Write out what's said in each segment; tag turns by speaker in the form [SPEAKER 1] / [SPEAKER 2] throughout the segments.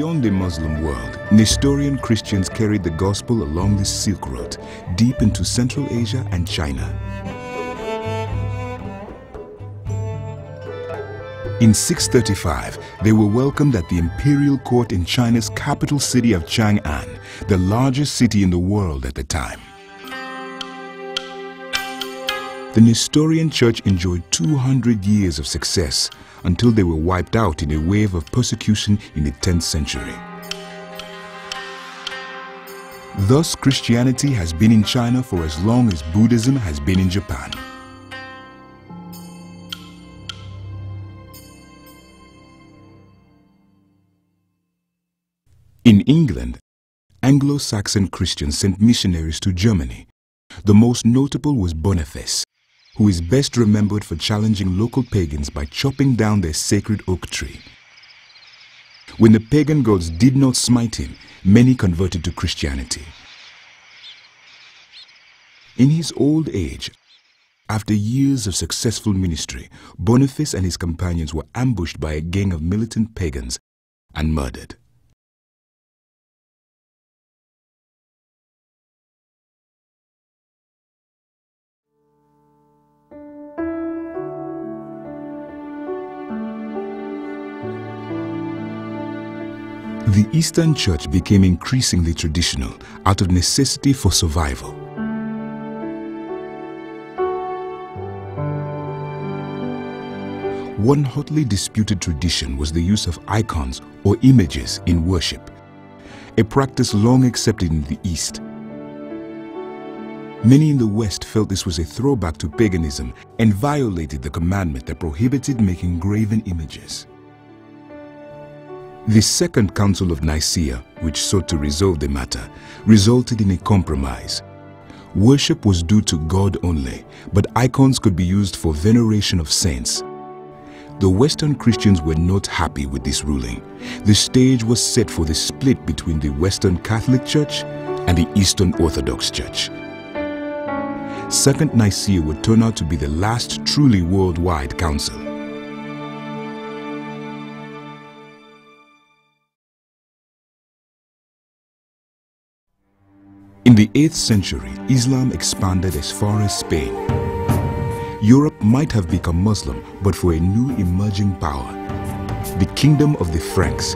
[SPEAKER 1] Beyond the Muslim world, Nestorian Christians carried the gospel along the Silk Road, deep into Central Asia and China. In 635, they were welcomed at the imperial court in China's capital city of Chang'an, the largest city in the world at the time. The Nestorian Church enjoyed 200 years of success until they were wiped out in a wave of persecution in the 10th century. Thus, Christianity has been in China for as long as Buddhism has been in Japan. In England, Anglo-Saxon Christians sent missionaries to Germany. The most notable was Boniface, who is best remembered for challenging local pagans by chopping down their sacred oak tree. When the pagan gods did not smite him, many converted to Christianity. In his old age, after years of successful ministry, Boniface and his companions were ambushed by a gang of militant pagans and murdered. The Eastern Church became increasingly traditional out of necessity for survival. One hotly disputed tradition was the use of icons or images in worship, a practice long accepted in the East. Many in the West felt this was a throwback to paganism and violated the commandment that prohibited making graven images. The Second Council of Nicaea, which sought to resolve the matter, resulted in a compromise. Worship was due to God only, but icons could be used for veneration of saints. The Western Christians were not happy with this ruling. The stage was set for the split between the Western Catholic Church and the Eastern Orthodox Church. Second Nicaea would turn out to be the last truly worldwide council. In the 8th century, Islam expanded as far as Spain. Europe might have become Muslim but for a new emerging power, the Kingdom of the Franks.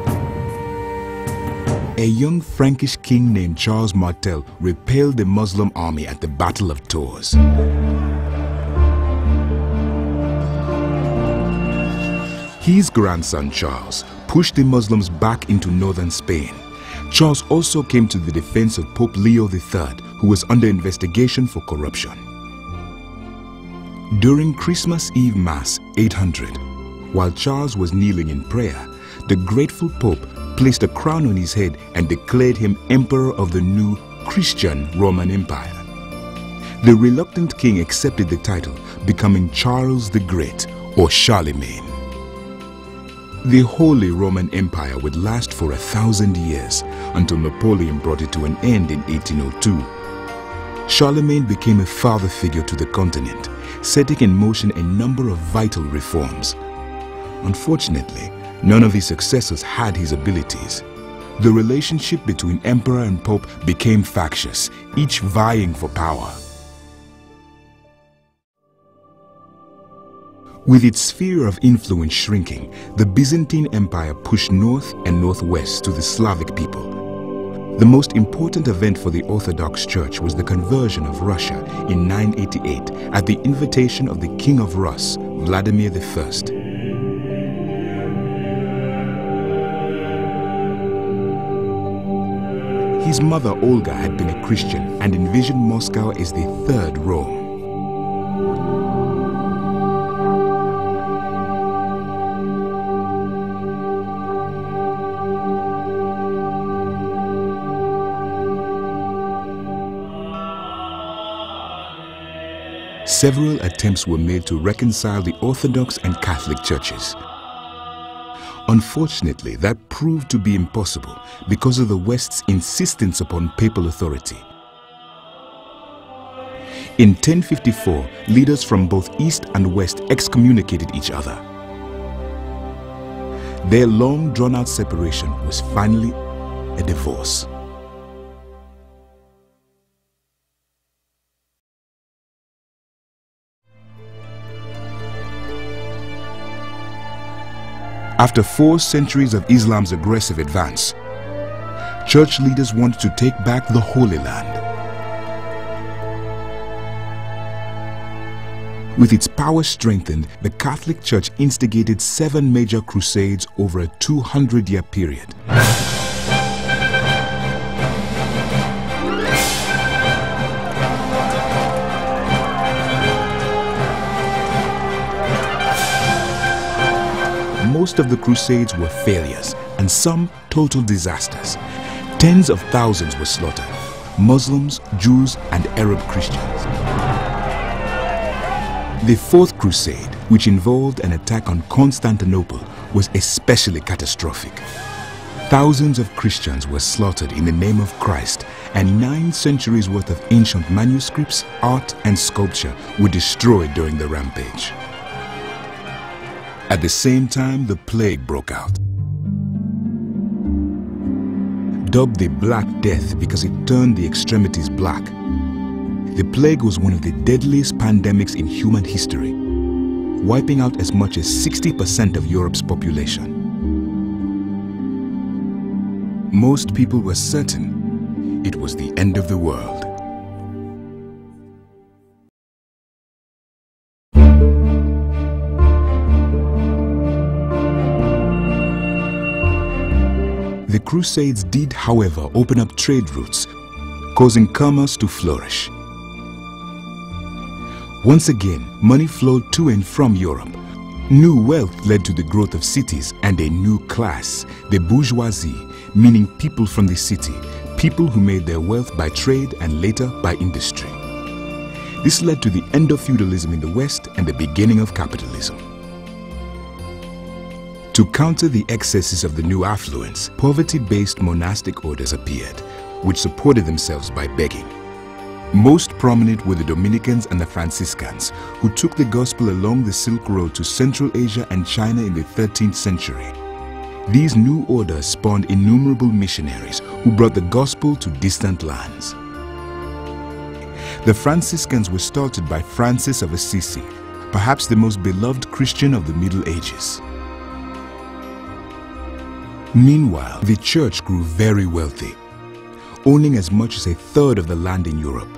[SPEAKER 1] A young Frankish king named Charles Martel repelled the Muslim army at the Battle of Tours. His grandson Charles pushed the Muslims back into northern Spain. Charles also came to the defense of Pope Leo III, who was under investigation for corruption. During Christmas Eve Mass 800, while Charles was kneeling in prayer, the grateful Pope placed a crown on his head and declared him Emperor of the new Christian Roman Empire. The reluctant king accepted the title, becoming Charles the Great, or Charlemagne. The Holy Roman Empire would last for 1,000 years until Napoleon brought it to an end in 1802. Charlemagne became a father figure to the continent, setting in motion a number of vital reforms. Unfortunately, none of his successors had his abilities. The relationship between emperor and pope became factious, each vying for power. With its sphere of influence shrinking, the Byzantine Empire pushed north and northwest to the Slavic people. The most important event for the Orthodox Church was the conversion of Russia in 988 at the invitation of the King of Rus, Vladimir I. His mother Olga had been a Christian and envisioned Moscow as the third Rome. Several attempts were made to reconcile the Orthodox and Catholic churches. Unfortunately, that proved to be impossible because of the West's insistence upon papal authority. In 1054, leaders from both East and West excommunicated each other. Their long drawn-out separation was finally a divorce. After 4 centuries of Islam's aggressive advance, church leaders wanted to take back the Holy Land. With its power strengthened, the Catholic Church instigated 7 major crusades over a 200-year period. Most of the crusades were failures and some total disasters. Tens of thousands were slaughtered, Muslims, Jews, and Arab Christians. The 4th Crusade, which involved an attack on Constantinople, was especially catastrophic. Thousands of Christians were slaughtered in the name of Christ, and 9 centuries worth of ancient manuscripts, art, and sculpture were destroyed during the rampage. At the same time, the plague broke out. Dubbed the Black Death because it turned the extremities black, the plague was one of the deadliest pandemics in human history, wiping out as much as 60% of Europe's population. Most people were certain it was the end of the world. The Crusades did, however, open up trade routes, causing commerce to flourish. Once again, money flowed to and from Europe. New wealth led to the growth of cities and a new class, the bourgeoisie, meaning people from the city, people who made their wealth by trade and later by industry. This led to the end of feudalism in the West and the beginning of capitalism. To counter the excesses of the new affluence, poverty-based monastic orders appeared, which supported themselves by begging. Most prominent were the Dominicans and the Franciscans, who took the gospel along the Silk Road to Central Asia and China in the 13th century. These new orders spawned innumerable missionaries who brought the gospel to distant lands. The Franciscans were started by Francis of Assisi, perhaps the most beloved Christian of the Middle Ages. Meanwhile, the church grew very wealthy, owning as much as 1/3 of the land in Europe.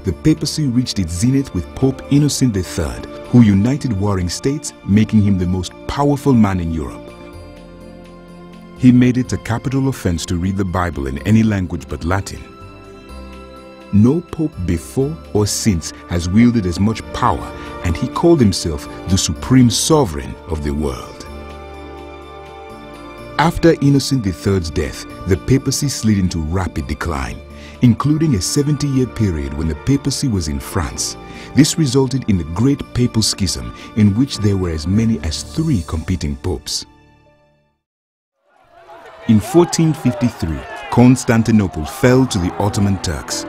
[SPEAKER 1] The papacy reached its zenith with Pope Innocent III, who united warring states, making him the most powerful man in Europe. He made it a capital offense to read the Bible in any language but Latin. No pope before or since has wielded as much power, and he called himself the supreme sovereign of the world. After Innocent III's death, the papacy slid into rapid decline, including a 70-year period when the papacy was in France. This resulted in the Great Papal Schism, in which there were as many as 3 competing popes. In 1453, Constantinople fell to the Ottoman Turks.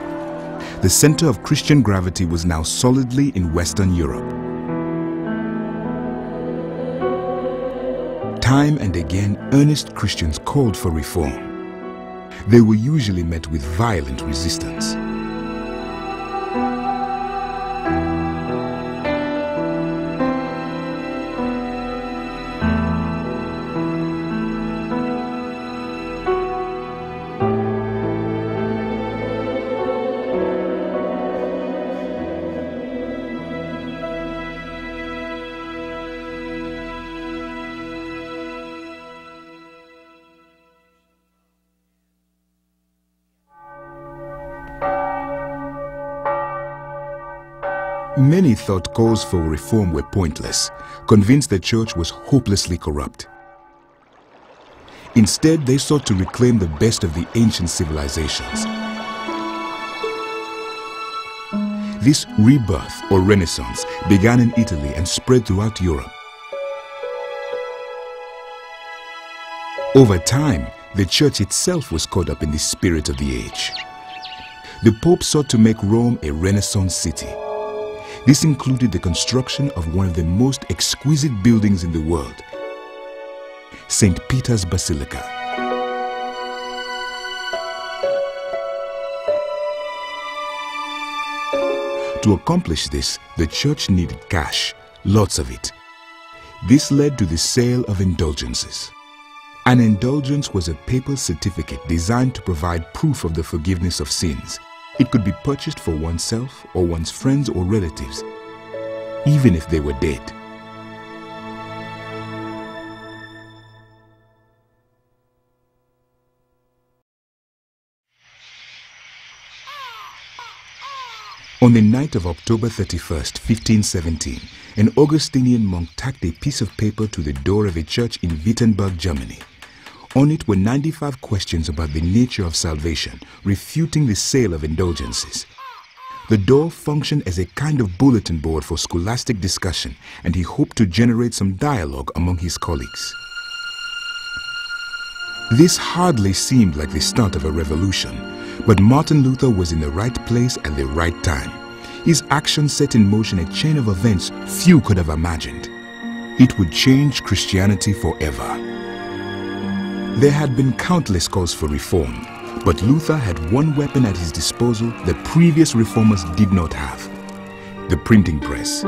[SPEAKER 1] The center of Christian gravity was now solidly in Western Europe. Time and again, earnest Christians called for reform. They were usually met with violent resistance. Many thought calls for reform were pointless, convinced the church was hopelessly corrupt. Instead, they sought to reclaim the best of the ancient civilizations. This rebirth or renaissance began in Italy and spread throughout Europe. Over time, the church itself was caught up in the spirit of the age. The Pope sought to make Rome a Renaissance city. This included the construction of one of the most exquisite buildings in the world, St. Peter's Basilica. To accomplish this, the church needed cash, lots of it. This led to the sale of indulgences. An indulgence was a papal certificate designed to provide proof of the forgiveness of sins. It could be purchased for oneself or one's friends or relatives, even if they were dead. On the night of October 31st, 1517, an Augustinian monk tacked a piece of paper to the door of a church in Wittenberg, Germany. On it were 95 questions about the nature of salvation, refuting the sale of indulgences. The door functioned as a kind of bulletin board for scholastic discussion, and he hoped to generate some dialogue among his colleagues. This hardly seemed like the start of a revolution, but Martin Luther was in the right place at the right time. His action set in motion a chain of events few could have imagined. It would change Christianity forever. There had been countless calls for reform, but Luther had one weapon at his disposal that previous reformers did not have: the printing press.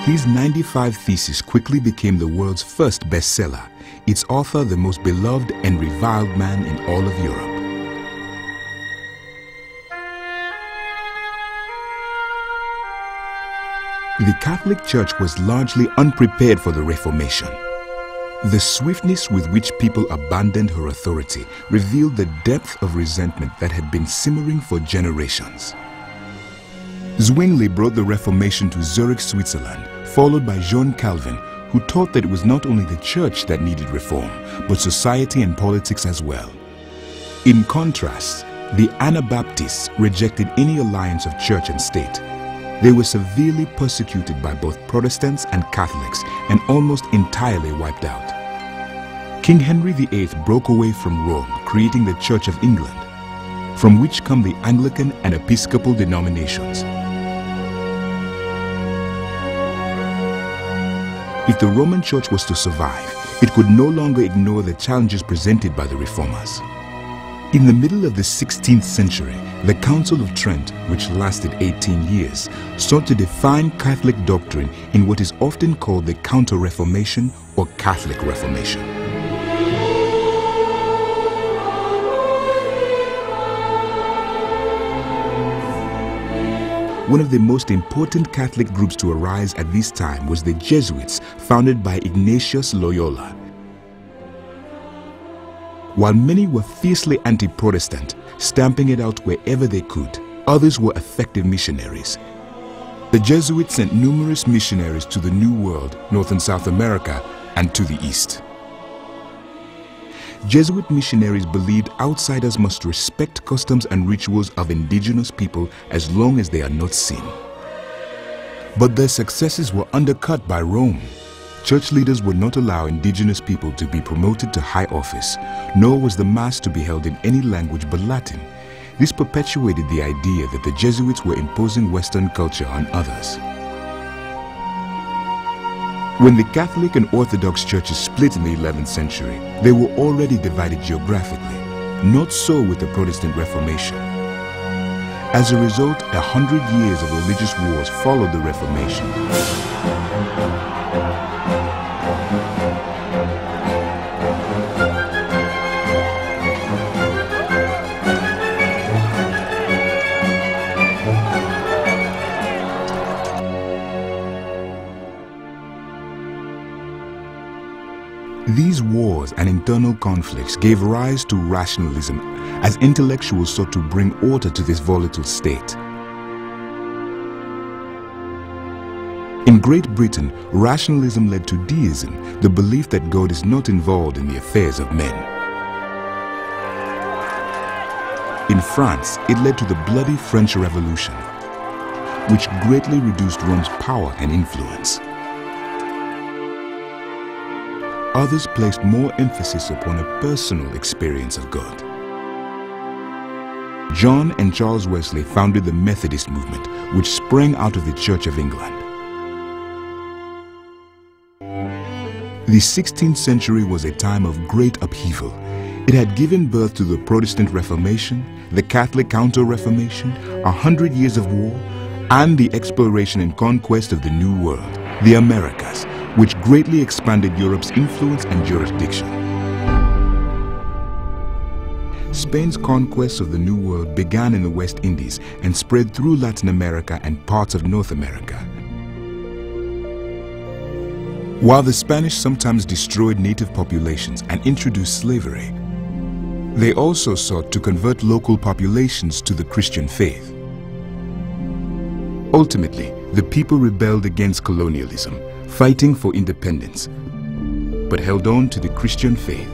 [SPEAKER 1] His 95 Theses quickly became the world's first bestseller, its author the most beloved and reviled man in all of Europe. The Catholic Church was largely unprepared for the Reformation. The swiftness with which people abandoned her authority revealed the depth of resentment that had been simmering for generations. Zwingli brought the Reformation to Zurich, Switzerland, followed by John Calvin, who taught that it was not only the church that needed reform, but society and politics as well. In contrast, the Anabaptists rejected any alliance of church and state. They were severely persecuted by both Protestants and Catholics and almost entirely wiped out. King Henry VIII broke away from Rome, creating the Church of England, from which come the Anglican and Episcopal denominations. If the Roman Church was to survive, it could no longer ignore the challenges presented by the reformers. In the middle of the 16th century, the Council of Trent, which lasted 18 years, sought to define Catholic doctrine in what is often called the Counter-Reformation or Catholic Reformation. One of the most important Catholic groups to arise at this time was the Jesuits, founded by Ignatius Loyola. While many were fiercely anti-Protestant, stamping it out wherever they could, others were effective missionaries. The Jesuits sent numerous missionaries to the New World, North and South America, and to the East. Jesuit missionaries believed outsiders must respect customs and rituals of indigenous people as long as they are not sin. But their successes were undercut by Rome. Church leaders would not allow indigenous people to be promoted to high office, nor was the Mass to be held in any language but Latin. This perpetuated the idea that the Jesuits were imposing Western culture on others. When the Catholic and Orthodox churches split in the 11th century, they were already divided geographically. Not so with the Protestant Reformation. As a result, 100 years of religious wars followed the Reformation. These wars and internal conflicts gave rise to rationalism as intellectuals sought to bring order to this volatile state. In Great Britain, rationalism led to deism, the belief that God is not involved in the affairs of men. In France, it led to the bloody French Revolution, which greatly reduced Rome's power and influence. Others placed more emphasis upon a personal experience of God. John and Charles Wesley founded the Methodist movement, which sprang out of the Church of England. The 16th century was a time of great upheaval. It had given birth to the Protestant Reformation, the Catholic Counter-Reformation, 100 years of war, and the exploration and conquest of the New World, the Americas, which greatly expanded Europe's influence and jurisdiction. Spain's conquest of the New World began in the West Indies and spread through Latin America and parts of North America. While the Spanish sometimes destroyed native populations and introduced slavery, they also sought to convert local populations to the Christian faith. Ultimately, the people rebelled against colonialism, fighting for independence, but held on to the Christian faith.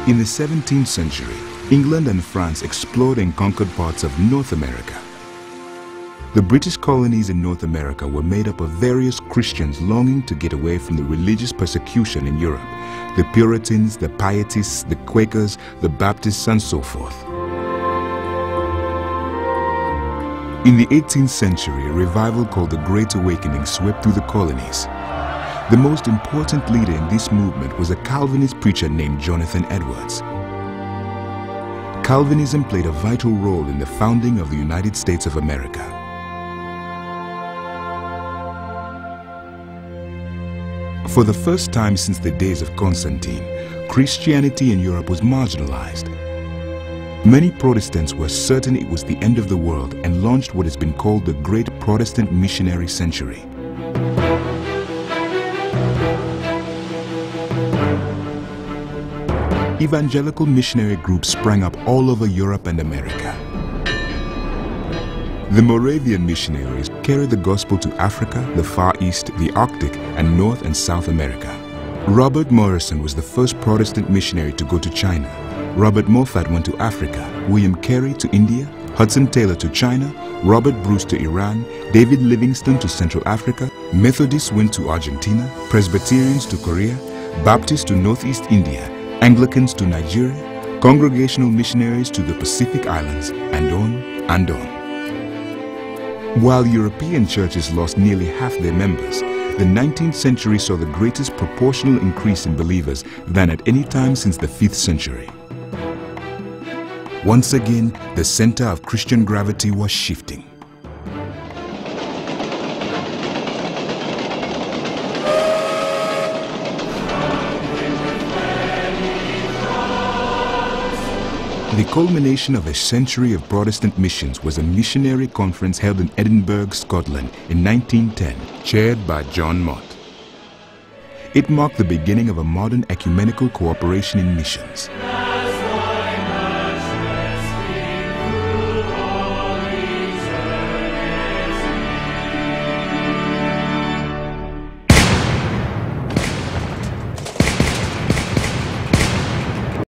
[SPEAKER 1] In the 17th century, England and France explored and conquered parts of North America. The British colonies in North America were made up of various Christians longing to get away from the religious persecution in Europe: the Puritans, the Pietists, the Quakers, the Baptists, and so forth. In the 18th century, a revival called the Great Awakening swept through the colonies. The most important leader in this movement was a Calvinist preacher named Jonathan Edwards. Calvinism played a vital role in the founding of the United States of America. For the first time since the days of Constantine, Christianity in Europe was marginalized. Many Protestants were certain it was the end of the world and launched what has been called the Great Protestant Missionary Century. Evangelical missionary groups sprang up all over Europe and America. The Moravian missionaries carried the gospel to Africa, the Far East, the Arctic, and North and South America. Robert Morrison was the first Protestant missionary to go to China. Robert Moffat went to Africa, William Carey to India, Hudson Taylor to China, Robert Bruce to Iran, David Livingstone to Central Africa, Methodists went to Argentina, Presbyterians to Korea, Baptists to Northeast India, Anglicans to Nigeria, Congregational missionaries to the Pacific Islands, and on and on. While European churches lost nearly half their members, the 19th century saw the greatest proportional increase in believers than at any time since the 5th century. Once again, the center of Christian gravity was shifting. The culmination of a century of Protestant missions was a missionary conference held in Edinburgh, Scotland in 1910, chaired by John Mott. It marked the beginning of a modern ecumenical cooperation in missions.